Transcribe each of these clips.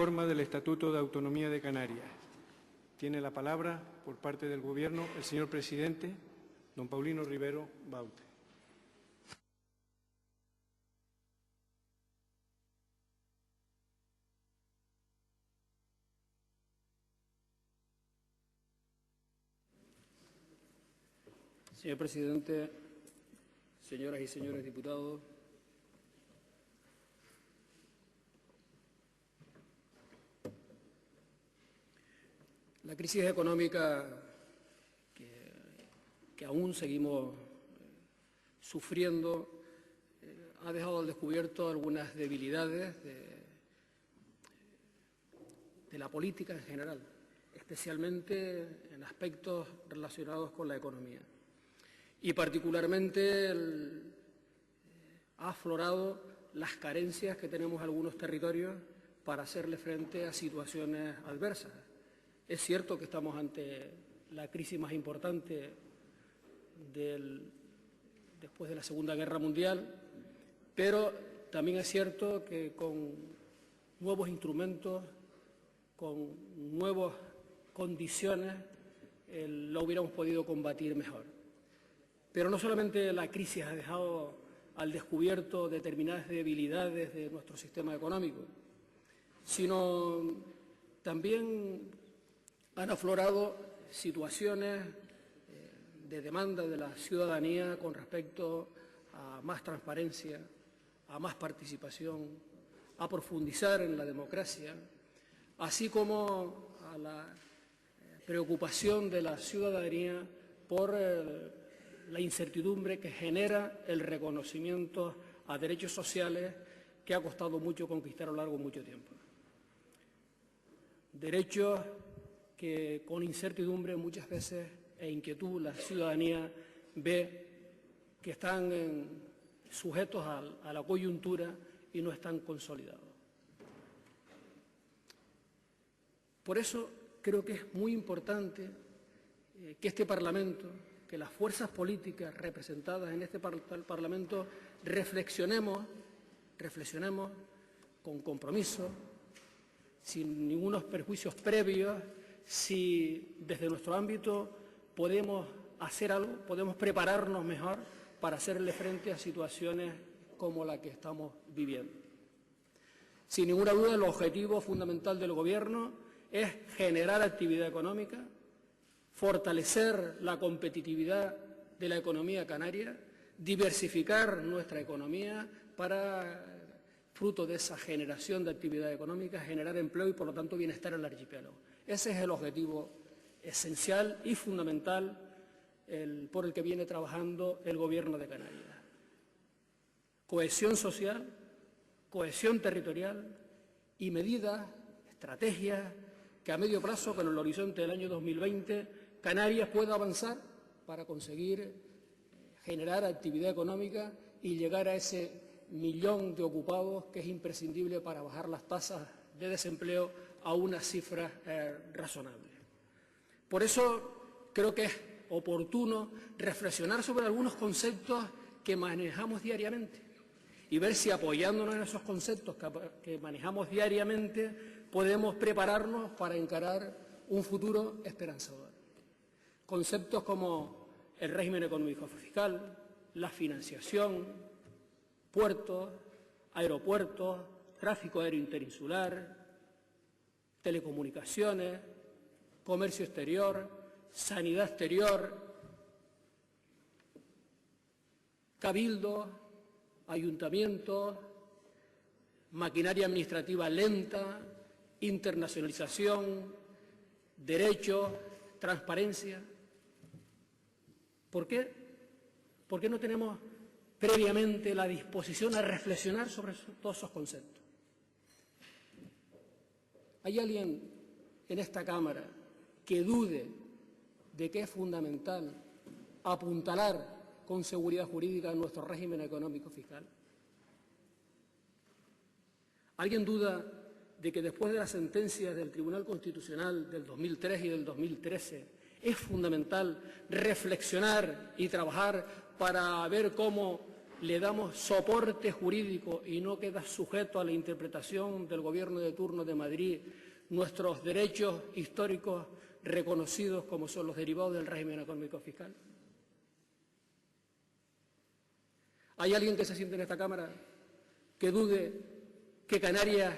Reforma del Estatuto de Autonomía de Canarias. Tiene la palabra, por parte del Gobierno, el señor presidente, don Paulino Rivero Baute. Señor presidente, señoras y señores diputados, la crisis económica que aún seguimos sufriendo ha dejado al descubierto algunas debilidades de la política en general, especialmente en aspectos relacionados con la economía. Y particularmente ha aflorado las carencias que tenemos algunos territorios para hacerle frente a situaciones adversas. Es cierto que estamos ante la crisis más importante después de la Segunda Guerra Mundial, pero también es cierto que con nuevos instrumentos, con nuevas condiciones, lo hubiéramos podido combatir mejor. Pero no solamente la crisis ha dejado al descubierto determinadas debilidades de nuestro sistema económico, sino también han aflorado situaciones de demanda de la ciudadanía con respecto a más transparencia, a más participación, a profundizar en la democracia, así como a la preocupación de la ciudadanía por la incertidumbre que genera el reconocimiento a derechos sociales que ha costado mucho conquistar a lo largo de mucho tiempo. Derechos que con incertidumbre muchas veces e inquietud la ciudadanía ve que están sujetos a la coyuntura y no están consolidados. Por eso creo que es muy importante que este Parlamento, que las fuerzas políticas representadas en este Parlamento reflexionemos con compromiso, sin ningunos perjuicios previos, si desde nuestro ámbito podemos hacer algo, podemos prepararnos mejor para hacerle frente a situaciones como la que estamos viviendo. Sin ninguna duda, el objetivo fundamental del Gobierno es generar actividad económica, fortalecer la competitividad de la economía canaria, diversificar nuestra economía para, fruto de esa generación de actividad económica, generar empleo y, por lo tanto, bienestar en el archipiélago. Ese es el objetivo esencial y fundamental por el que viene trabajando el Gobierno de Canarias. Cohesión social, cohesión territorial y medidas, estrategias que a medio plazo, con el horizonte del año 2020, Canarias pueda avanzar para conseguir generar actividad económica y llegar a ese 1 millón de ocupados que es imprescindible para bajar las tasas de desempleo a una cifra razonable. Por eso creo que es oportuno reflexionar sobre algunos conceptos que manejamos diariamente y ver si, apoyándonos en esos conceptos que manejamos diariamente, podemos prepararnos para encarar un futuro esperanzador. Conceptos como el régimen económico fiscal, la financiación, puertos, aeropuertos, tráfico aéreo interinsular, telecomunicaciones, comercio exterior, sanidad exterior, cabildos, ayuntamientos, maquinaria administrativa lenta, internacionalización, derechos, transparencia. ¿Por qué? ¿Por qué no tenemos previamente la disposición a reflexionar sobre todos esos conceptos? ¿Hay alguien en esta Cámara que dude de que es fundamental apuntalar con seguridad jurídica nuestro régimen económico fiscal? ¿Alguien duda de que después de las sentencias del Tribunal Constitucional del 2003 y del 2013 es fundamental reflexionar y trabajar para ver cómo le damos soporte jurídico y no queda sujeto a la interpretación del Gobierno de turno de Madrid nuestros derechos históricos reconocidos como son los derivados del régimen económico fiscal? ¿Hay alguien que se siente en esta Cámara que dude que Canarias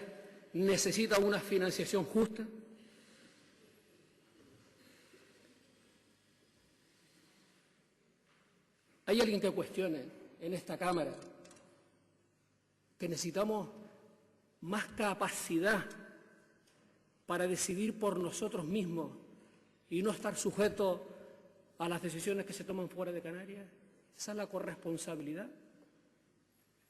necesita una financiación justa? ¿Hay alguien que cuestione en esta Cámara que necesitamos más capacidad para decidir por nosotros mismos y no estar sujetos a las decisiones que se toman fuera de Canarias? ¿Esa es la corresponsabilidad?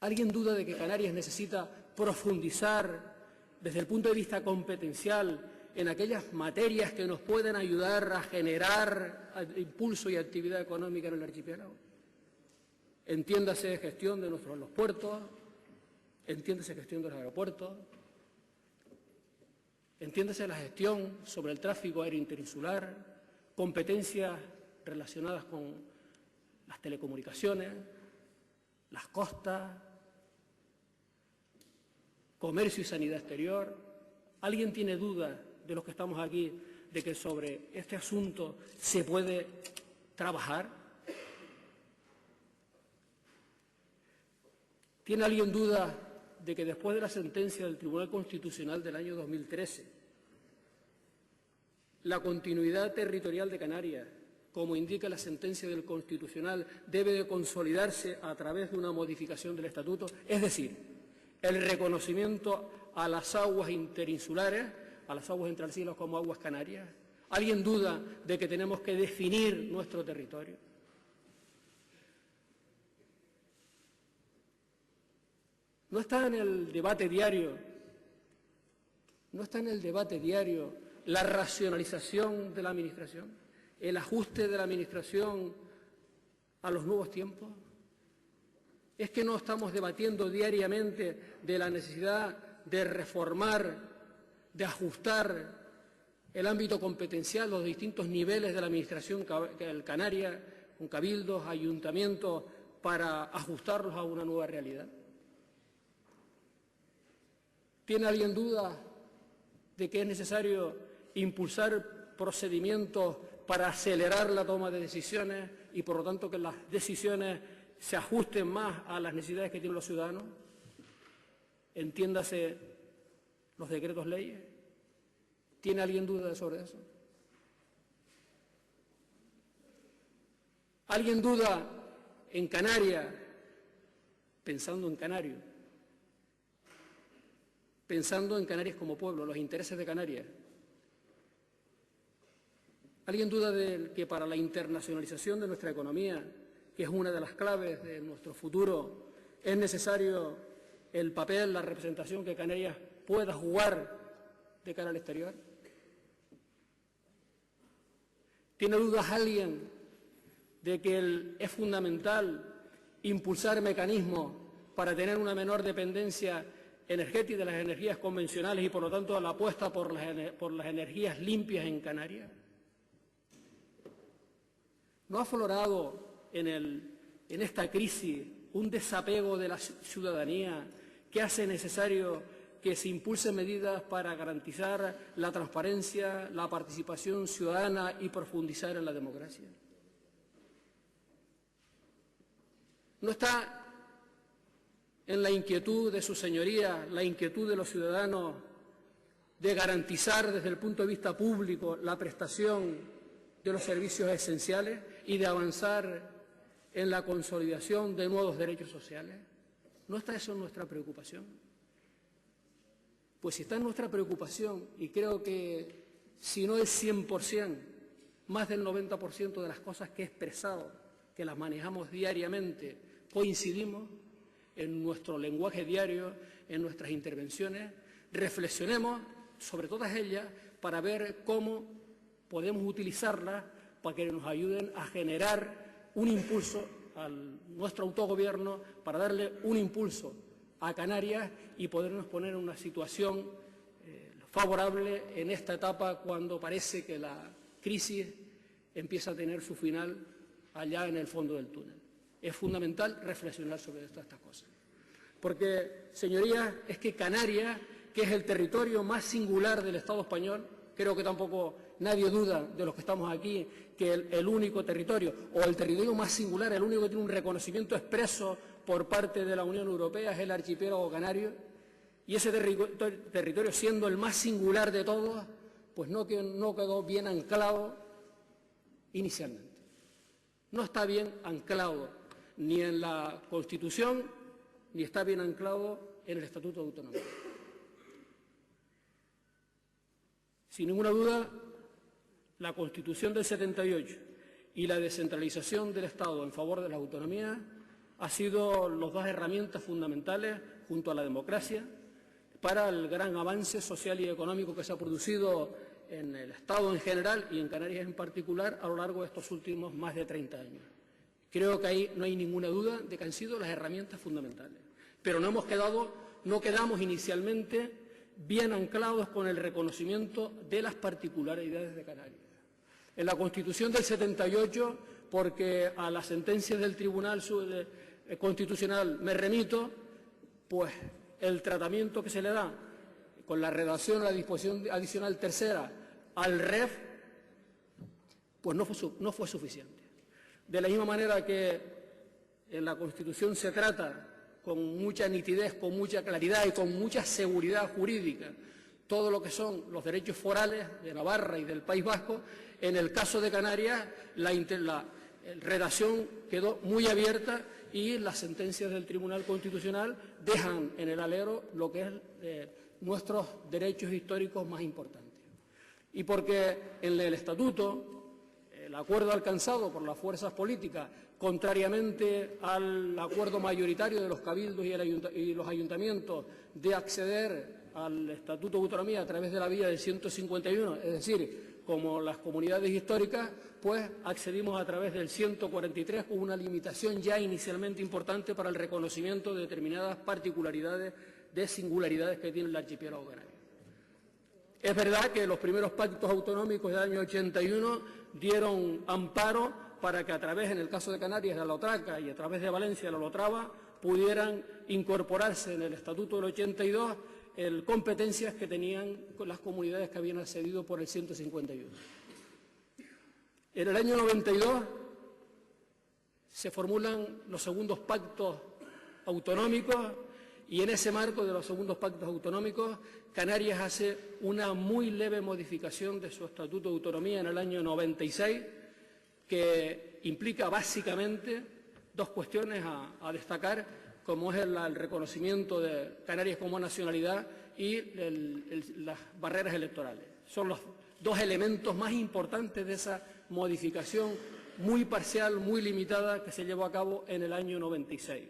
¿Alguien duda de que Canarias necesita profundizar desde el punto de vista competencial en aquellas materias que nos pueden ayudar a generar impulso y actividad económica en el archipiélago? Entiéndase gestión de los puertos, entiéndase gestión de los aeropuertos, entiéndase la gestión sobre el tráfico aéreo interinsular, competencias relacionadas con las telecomunicaciones, las costas, comercio y sanidad exterior. ¿Alguien tiene duda de los que estamos aquí de que sobre este asunto se puede trabajar? ¿Tiene alguien duda de que después de la sentencia del Tribunal Constitucional del año 2013, la continuidad territorial de Canarias, como indica la sentencia del Constitucional, debe de consolidarse a través de una modificación del Estatuto? Es decir, el reconocimiento a las aguas interinsulares, a las aguas entre Algeciras como aguas canarias. ¿Alguien duda de que tenemos que definir nuestro territorio? No está en el debate diario, la racionalización de la Administración, el ajuste de la Administración a los nuevos tiempos. ¿Es que no estamos debatiendo diariamente de la necesidad de reformar, de ajustar el ámbito competencial, los distintos niveles de la Administración canaria, con cabildos, ayuntamientos, para ajustarlos a una nueva realidad? ¿Tiene alguien duda de que es necesario impulsar procedimientos para acelerar la toma de decisiones y, por lo tanto, que las decisiones se ajusten más a las necesidades que tienen los ciudadanos? Entiéndase los decretos leyes. ¿Tiene alguien duda sobre eso? ¿Alguien duda en Canarias, pensando en Canarias como pueblo, los intereses de Canarias? ¿Alguien duda de que para la internacionalización de nuestra economía, que es una de las claves de nuestro futuro, es necesario el papel, la representación que Canarias pueda jugar de cara al exterior? ¿Tiene dudas alguien de que es fundamental impulsar mecanismos para tener una menor dependencia energética de las energías convencionales y, por lo tanto, la apuesta por las energías limpias en Canarias? ¿No ha aflorado en esta crisis un desapego de la ciudadanía que hace necesario que se impulsen medidas para garantizar la transparencia, la participación ciudadana y profundizar en la democracia? ¿No está en la inquietud de su señoría, la inquietud de los ciudadanos, de garantizar desde el punto de vista público la prestación de los servicios esenciales y de avanzar en la consolidación de nuevos derechos sociales? ¿No está eso en nuestra preocupación? Pues si está en nuestra preocupación, y creo que si no el 100%, más del 90% de las cosas que he expresado, que las manejamos diariamente, coincidimos en nuestro lenguaje diario, en nuestras intervenciones, reflexionemos sobre todas ellas para ver cómo podemos utilizarlas para que nos ayuden a generar un impulso a nuestro autogobierno, para darle un impulso a Canarias y podernos poner en una situación favorable en esta etapa cuando parece que la crisis empieza a tener su final allá en el fondo del túnel. es fundamental reflexionar sobre todas estas cosas. Porque, señorías, es que Canarias, que es el territorio más singular del Estado español, creo que tampoco nadie duda de los que estamos aquí que el único territorio, o el territorio más singular, el único que tiene un reconocimiento expreso por parte de la Unión Europea es el archipiélago canario, y ese territorio, siendo el más singular de todos, pues no quedó bien anclado inicialmente. No está bien anclado ni en la Constitución, ni está bien anclado en el Estatuto de Autonomía. Sin ninguna duda, la Constitución del 78 y la descentralización del Estado en favor de la autonomía han sido las dos herramientas fundamentales, junto a la democracia, para el gran avance social y económico que se ha producido en el Estado en general y en Canarias en particular a lo largo de estos últimos más de 30 años. Creo que ahí no hay ninguna duda de que han sido las herramientas fundamentales. Pero no quedamos inicialmente bien anclados con el reconocimiento de las particularidades de Canarias. En la Constitución del 78, porque a las sentencias del Tribunal Constitucional me remito, pues el tratamiento que se le da con la redacción de la disposición adicional tercera al REF, pues no fue suficiente. De la misma manera que en la Constitución se trata con mucha nitidez, con mucha claridad y con mucha seguridad jurídica todo lo que son los derechos forales de Navarra y del País Vasco, en el caso de Canarias la redacción quedó muy abierta y las sentencias del Tribunal Constitucional dejan en el alero lo que es nuestros derechos históricos más importantes. Y porque en el Estatuto, el acuerdo alcanzado por las fuerzas políticas, contrariamente al acuerdo mayoritario de los cabildos y los ayuntamientos de acceder al Estatuto de Autonomía a través de la vía del 151, es decir, como las comunidades históricas, pues accedimos a través del 143 con una limitación ya inicialmente importante para el reconocimiento de determinadas particularidades de singularidades que tiene el archipiélago canario. Es verdad que los primeros pactos autonómicos del año 81 dieron amparo para que a través, en el caso de Canarias, de la Otraca y a través de Valencia, de la Olotrava, pudieran incorporarse en el Estatuto del 82 competencias que tenían las comunidades que habían accedido por el 151. En el año 92 se formulan los segundos pactos autonómicos y en ese marco de los segundos pactos autonómicos Canarias hace una muy leve modificación de su Estatuto de Autonomía en el año 96 que implica básicamente dos cuestiones a destacar, como es el reconocimiento de Canarias como nacionalidad y las barreras electorales. Son los dos elementos más importantes de esa modificación muy parcial, muy limitada, que se llevó a cabo en el año 96.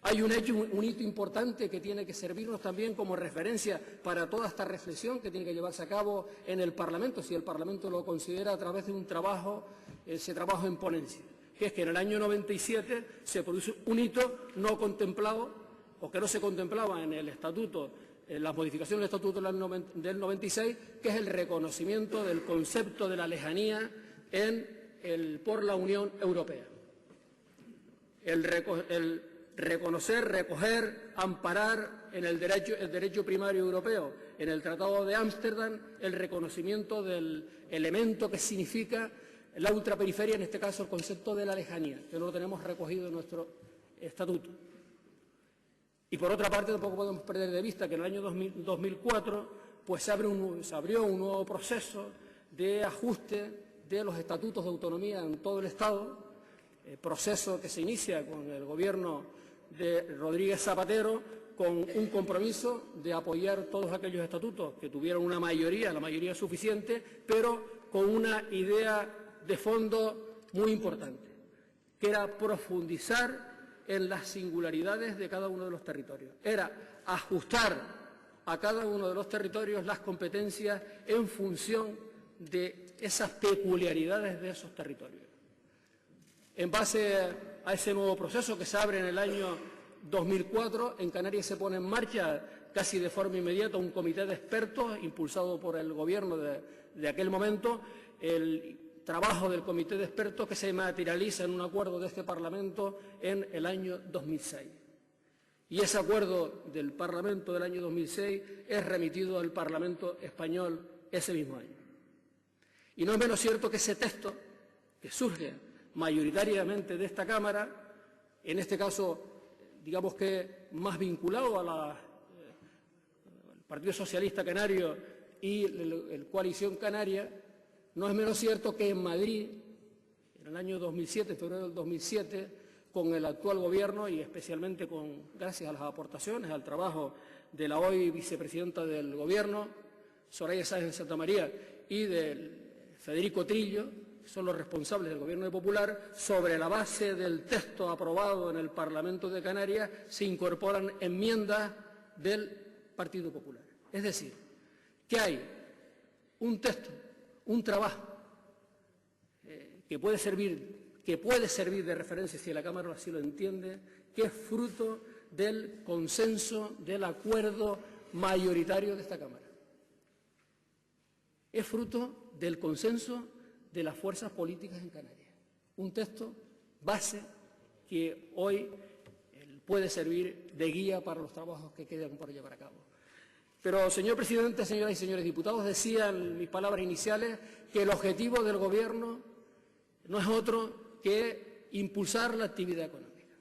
Hay un hito importante que tiene que servirnos también como referencia para toda esta reflexión que tiene que llevarse a cabo en el Parlamento, si el Parlamento lo considera a través de ese trabajo en ponencia, que es que en el año 97 se produce un hito no contemplado o que no se contemplaba en el Estatuto, en las modificaciones del Estatuto del 96, que es el reconocimiento del concepto de la lejanía por la Unión Europea. El reconocer, recoger, amparar en el derecho primario europeo, en el Tratado de Ámsterdam, el reconocimiento del elemento que significa la ultraperiferia, en este caso el concepto de la lejanía, que no lo tenemos recogido en nuestro estatuto. Y por otra parte, tampoco podemos perder de vista que en el año 2004 pues se abrió un nuevo proceso de ajuste de los estatutos de autonomía en todo el Estado, proceso que se inicia con el gobierno de Rodríguez Zapatero, con un compromiso de apoyar todos aquellos estatutos que tuvieran una mayoría, la mayoría suficiente, pero con una idea de fondo muy importante, que era profundizar en las singularidades de cada uno de los territorios. Era ajustar a cada uno de los territorios las competencias en función de esas peculiaridades de esos territorios. En base a ese nuevo proceso que se abre en el año 2004, en Canarias se pone en marcha casi de forma inmediata un comité de expertos impulsado por el gobierno de aquel momento. El trabajo del comité de expertos que se materializa en un acuerdo de este Parlamento en el año 2006. Y ese acuerdo del Parlamento del año 2006 es remitido al Parlamento español ese mismo año. Y no es menos cierto que ese texto, que surge mayoritariamente de esta Cámara, en este caso, digamos que más vinculado al Partido Socialista Canario y la Coalición Canaria, no es menos cierto que en Madrid, en el año 2007, en febrero del 2007, con el actual Gobierno y especialmente gracias a las aportaciones, al trabajo de la hoy vicepresidenta del Gobierno, Soraya Sáenz de Santa María, y de Federico Trillo, que son los responsables del Gobierno Popular, sobre la base del texto aprobado en el Parlamento de Canarias, se incorporan enmiendas del Partido Popular. Es decir, que hay un texto, un trabajo que puede servir de referencia, si la Cámara así lo entiende, que es fruto del consenso, del acuerdo mayoritario de esta Cámara. Es fruto del consenso de las fuerzas políticas en Canarias. Un texto base que hoy puede servir de guía para los trabajos que quedan por llevar a cabo. Pero, señor presidente, señoras y señores diputados, decía en mis palabras iniciales que el objetivo del Gobierno no es otro que impulsar la actividad económica.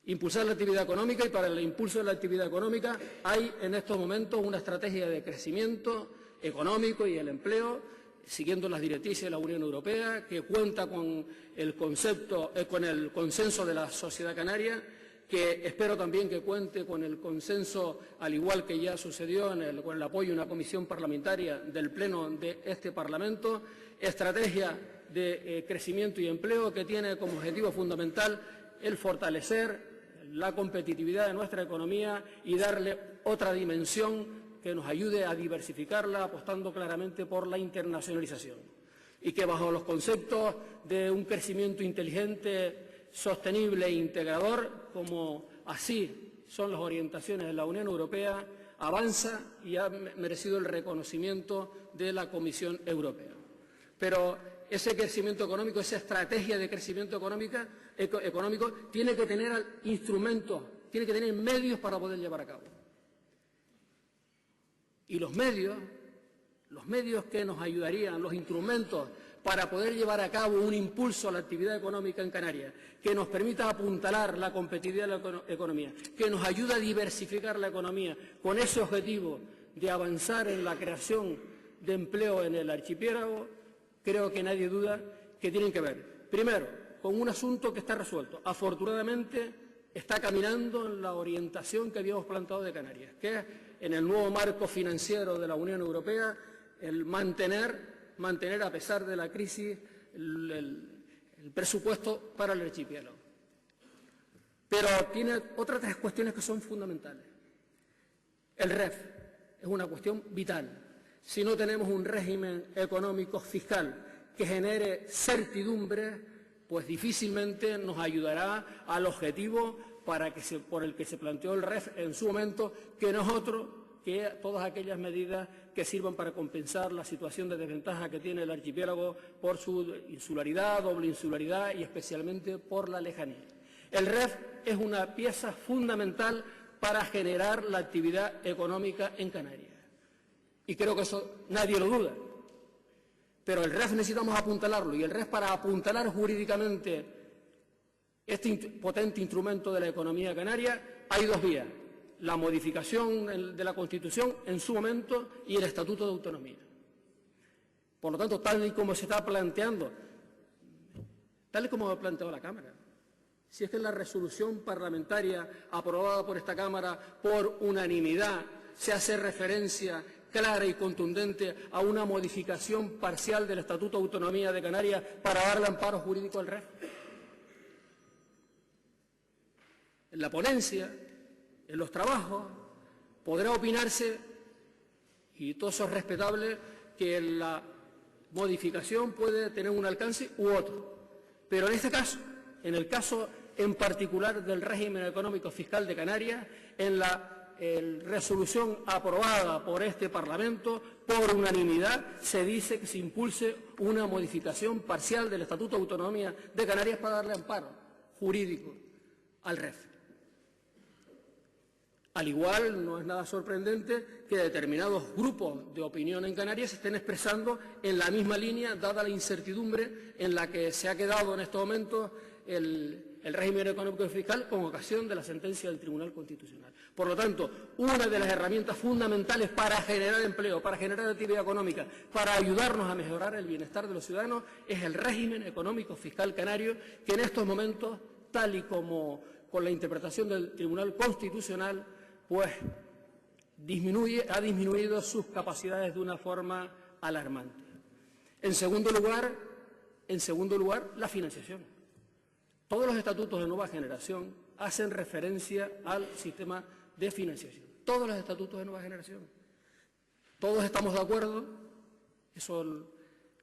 Impulsar la actividad económica, y para el impulso de la actividad económica hay en estos momentos una estrategia de crecimiento económico y el empleo, siguiendo las directrices de la Unión Europea, que cuenta con el consenso de la sociedad canaria, que espero también que cuente con el consenso, al igual que ya sucedió con el apoyo de una comisión parlamentaria del Pleno de este Parlamento, estrategia de crecimiento y empleo que tiene como objetivo fundamental el fortalecer la competitividad de nuestra economía y darle otra dimensión que nos ayude a diversificarla, apostando claramente por la internacionalización. Y que bajo los conceptos de un crecimiento inteligente, sostenible e integrador, como así son las orientaciones de la Unión Europea, avanza y ha merecido el reconocimiento de la Comisión Europea. Pero ese crecimiento económico, esa estrategia de crecimiento económico tiene que tener instrumentos, tiene que tener medios para poder llevar a cabo. Y los medios que nos ayudarían, los instrumentos para poder llevar a cabo un impulso a la actividad económica en Canarias, que nos permita apuntalar la competitividad de la economía, que nos ayude a diversificar la economía con ese objetivo de avanzar en la creación de empleo en el archipiélago, creo que nadie duda que tienen que ver, primero, con un asunto que está resuelto. Afortunadamente está caminando en la orientación que habíamos planteado de Canarias, que es en el nuevo marco financiero de la Unión Europea el mantener a pesar de la crisis el presupuesto para el archipiélago. Pero tiene otras tres cuestiones que son fundamentales. El REF es una cuestión vital. Si no tenemos un régimen económico fiscal que genere certidumbre, pues difícilmente nos ayudará al objetivo por el que se planteó el REF en su momento, que no es otro que todas aquellas medidas que sirvan para compensar la situación de desventaja que tiene el archipiélago por su insularidad, doble insularidad y especialmente por la lejanía. El REF es una pieza fundamental para generar la actividad económica en Canarias. Y creo que eso nadie lo duda. Pero el REF necesitamos apuntalarlo, y el REF, para apuntalar jurídicamente este potente instrumento de la economía canaria, hay dos vías: la modificación de la Constitución en su momento y el Estatuto de Autonomía. Por lo tanto, tal y como se está planteando, tal y como ha planteado la Cámara, si es que en la resolución parlamentaria aprobada por esta Cámara por unanimidad se hace referencia clara y contundente a una modificación parcial del Estatuto de Autonomía de Canarias para darle amparo jurídico al REF. En la ponencia, en los trabajos, podrá opinarse, y todo eso es respetable, que la modificación puede tener un alcance u otro. Pero en este caso, en el caso en particular del régimen económico fiscal de Canarias, en la resolución aprobada por este Parlamento, por unanimidad, se dice que se impulse una modificación parcial del Estatuto de Autonomía de Canarias para darle amparo jurídico al REF. Al igual, no es nada sorprendente que determinados grupos de opinión en Canarias se estén expresando en la misma línea, dada la incertidumbre en la que se ha quedado en estos momentos el régimen económico y fiscal con ocasión de la sentencia del Tribunal Constitucional. Por lo tanto, una de las herramientas fundamentales para generar empleo, para generar actividad económica, para ayudarnos a mejorar el bienestar de los ciudadanos, es el régimen económico fiscal canario, que en estos momentos, tal y como con la interpretación del Tribunal Constitucional, pues ha disminuido sus capacidades de una forma alarmante. En segundo lugar, la financiación. Todos los estatutos de nueva generación hacen referencia al sistema de financiación. Todos los estatutos de nueva generación. Todos estamos de acuerdo, eso es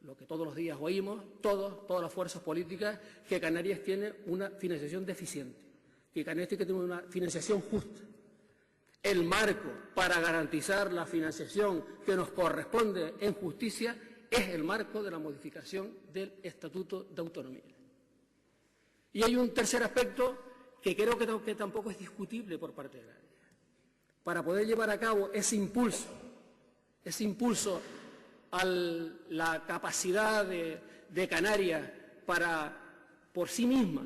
lo que todos los días oímos, todas las fuerzas políticas, que Canarias tiene una financiación deficiente, que Canarias tiene que tener una financiación justa. El marco para garantizar la financiación que nos corresponde en justicia es el marco de la modificación del Estatuto de Autonomía. Y hay un tercer aspecto que creo que tampoco es discutible por parte de nadie. Para poder llevar a cabo ese impulso a la capacidad de Canarias para, por sí misma,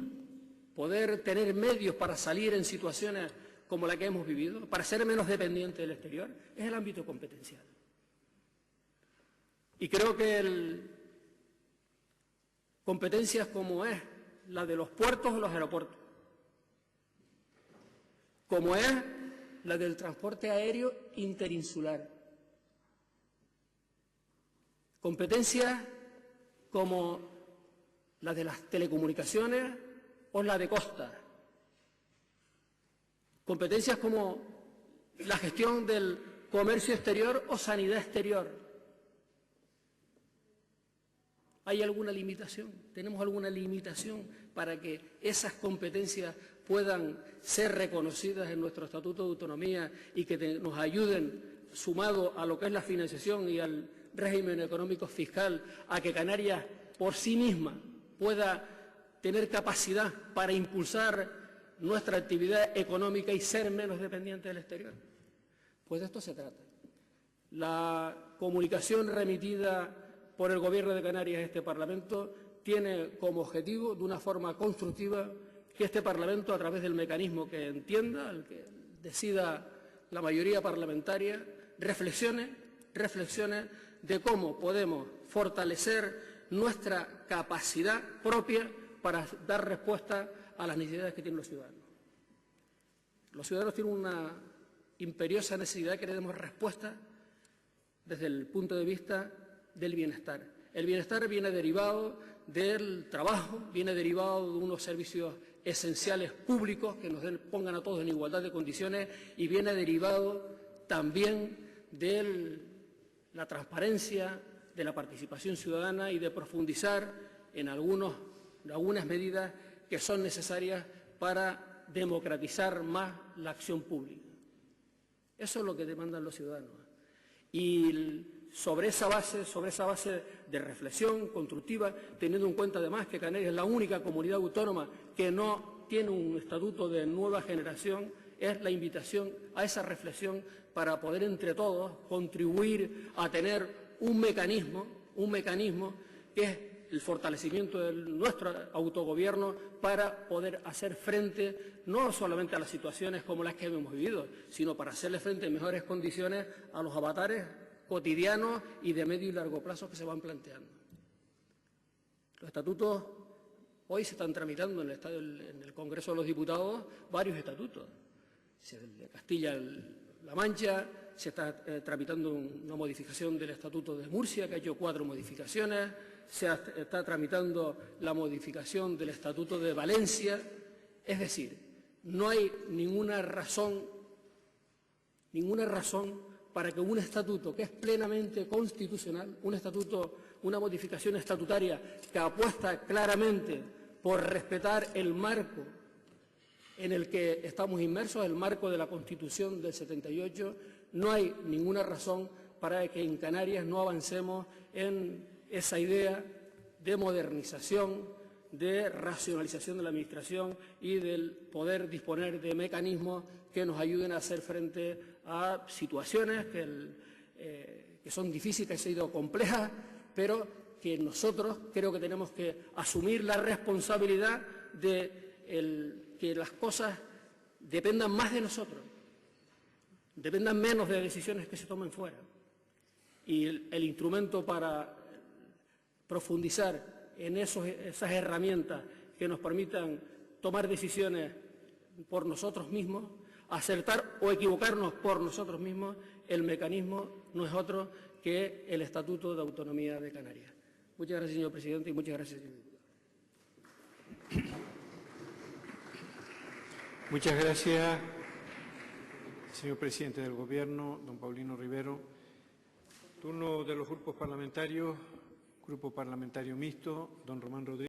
poder tener medios para salir en situaciones como la que hemos vivido, para ser menos dependiente del exterior, es el ámbito competencial. Y creo que competencias como es la de los puertos o los aeropuertos, como es la del transporte aéreo interinsular, competencias como la de las telecomunicaciones o la de costa, competencias como la gestión del comercio exterior o sanidad exterior. ¿Hay alguna limitación? ¿Tenemos alguna limitación para que esas competencias puedan ser reconocidas en nuestro Estatuto de Autonomía y que nos ayuden, sumado a lo que es la financiación y al régimen económico fiscal, a que Canarias por sí misma pueda tener capacidad para impulsar nuestra actividad económica y ser menos dependiente del exterior? Pues de esto se trata. La comunicación remitida por el Gobierno de Canarias a este Parlamento tiene como objetivo, de una forma constructiva, que este Parlamento, a través del mecanismo que entienda, el que decida la mayoría parlamentaria, reflexione de cómo podemos fortalecer nuestra capacidad propia para dar respuesta a las necesidades que tienen los ciudadanos. Los ciudadanos tienen una imperiosa necesidad que le demos respuesta desde el punto de vista del bienestar. El bienestar viene derivado del trabajo, viene derivado de unos servicios esenciales públicos que nos pongan a todos en igualdad de condiciones, y viene derivado también de la transparencia, de la participación ciudadana y de profundizar en algunas medidas que son necesarias para democratizar más la acción pública. Eso es lo que demandan los ciudadanos. Y sobre esa base de reflexión constructiva, teniendo en cuenta además que Canarias es la única comunidad autónoma que no tiene un estatuto de nueva generación, es la invitación a esa reflexión para poder entre todos contribuir a tener un mecanismo que es el fortalecimiento de nuestro autogobierno para poder hacer frente no solamente a las situaciones como las que hemos vivido, sino para hacerle frente en mejores condiciones a los avatares cotidianos y de medio y largo plazo que se van planteando. Los estatutos hoy se están tramitando en el Congreso de los Diputados varios estatutos. El de Castilla-La Mancha se está tramitando una modificación del Estatuto de Murcia, que ha hecho 4 modificaciones. Se está tramitando la modificación del Estatuto de Valencia. Es decir, no hay ninguna razón para que un estatuto que es plenamente constitucional, una modificación estatutaria que apuesta claramente por respetar el marco en el que estamos inmersos, el marco de la Constitución del 78, no hay ninguna razón para que en Canarias no avancemos en esa idea de modernización, de racionalización de la Administración y del poder disponer de mecanismos que nos ayuden a hacer frente a situaciones que son difíciles, que han sido complejas, pero que nosotros creo que tenemos que asumir la responsabilidad de que las cosas dependan más de nosotros, dependan menos de decisiones que se tomen fuera. Y el instrumento para profundizar en esas herramientas que nos permitan tomar decisiones por nosotros mismos, acertar o equivocarnos por nosotros mismos, el mecanismo no es otro que el Estatuto de Autonomía de Canarias. Muchas gracias, señor presidente, y muchas gracias, señor diputado. Muchas gracias, señor presidente del Gobierno, don Paulino Rivero. Turno de los grupos parlamentarios. Grupo Parlamentario Mixto, don Román Rodríguez.